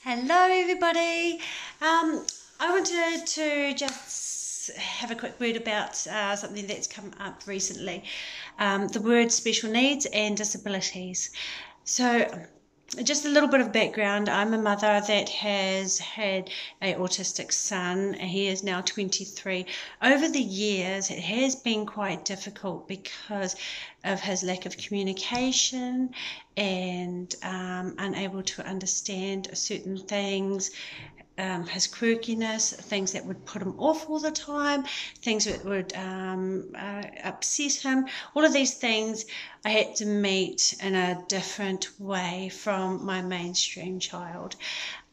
Hello everybody. I wanted to just have a quick word about something that's come up recently, the word special needs and disabilities. So just a little bit of background. I'm a mother that has had an autistic son. He is now 23. Over the years, it has been quite difficult because of his lack of communication and unable to understand certain things, his quirkiness, things that would put him off all the time, things that would upset him. All of these things I had to meet in a different way from my mainstream child.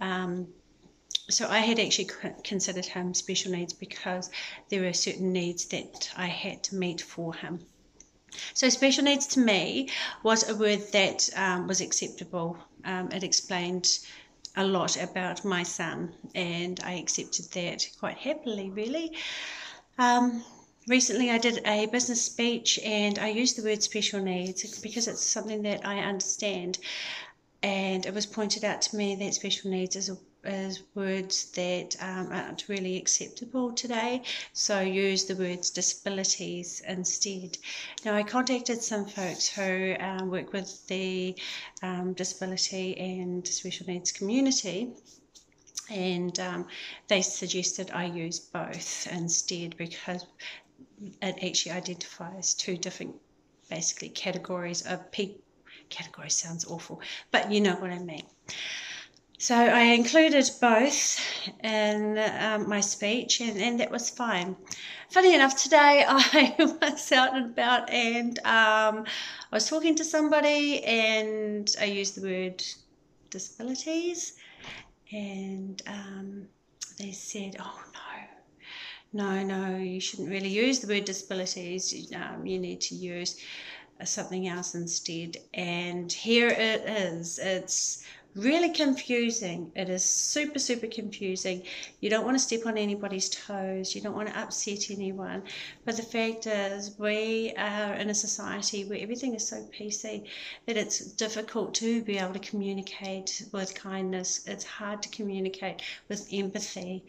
So I had actually considered him special needs because there were certain needs that I had to meet for him. So special needs to me was a word that was acceptable. It explained a lot about my son, and I accepted that quite happily, really. Recently I did a business speech and I used the word special needs because it's something that I understand, and it was pointed out to me that special needs is words that aren't really acceptable today, so I used the words disabilities instead. Now I contacted some folks who work with the disability and special needs community, and they suggested I use both instead because it actually identifies two different basically categories of people. Category sounds awful, but you know what I mean. So I included both in my speech, and that was fine. Funny enough, today I was out and about, and I was talking to somebody and I used the word disabilities, and they said, oh no, you shouldn't really use the word disabilities, you need to use something else instead. And here it is. It's really confusing. It is super confusing. You don't want to step on anybody's toes. You don't want to upset anyone. But the fact is, we are in a society where everything is so PC that it's difficult to be able to communicate with kindness. It's hard to communicate with empathy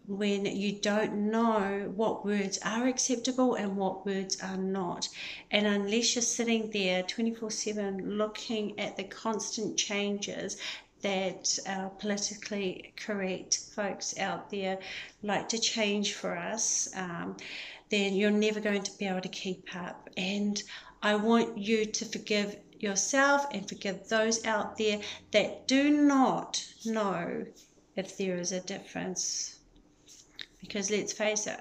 when you don't know what words are acceptable and what words are not. And unless you're sitting there 24/7 looking at the constant changes that politically correct folks out there like to change for us, then you're never going to be able to keep up. And I want you to forgive yourself and forgive those out there that do not know if there is a difference. Because let's face it,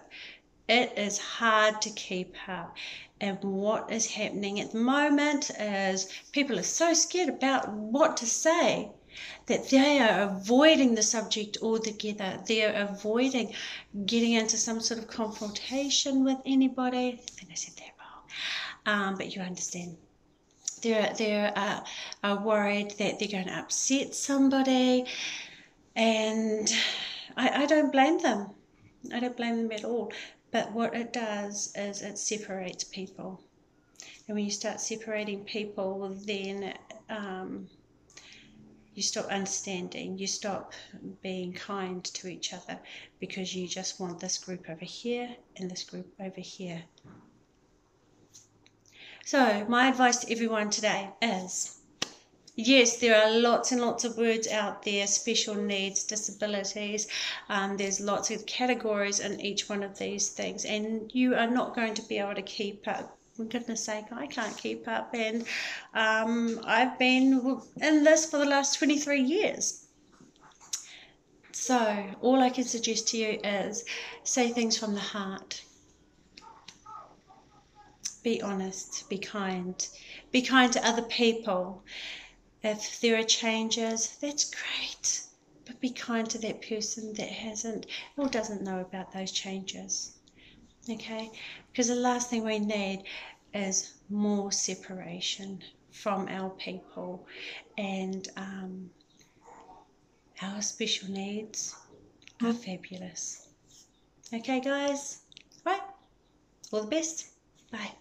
it is hard to keep up. And what is happening at the moment is people are so scared about what to say that they are avoiding the subject altogether. They're avoiding getting into some sort of confrontation with anybody. I think I said that wrong, but you understand. They're worried that they're going to upset somebody, and I don't blame them. I don't blame them at all. But what it does is it separates people. And when you start separating people, then you stop understanding. You stop being kind to each other because you just want this group over here and this group over here. So my advice to everyone today is, yes, there are lots and lots of words out there, special needs, disabilities. There's lots of categories in each one of these things, and you are not going to be able to keep up. For goodness sake, I can't keep up, and I've been in this for the last 23 years. So all I can suggest to you is say things from the heart. Be honest, be kind to other people. If there are changes, that's great, but be kind to that person that hasn't or doesn't know about those changes, okay? Because the last thing we need is more separation from our people, and our special needs are fabulous. Okay, guys? Right? All the best. Bye.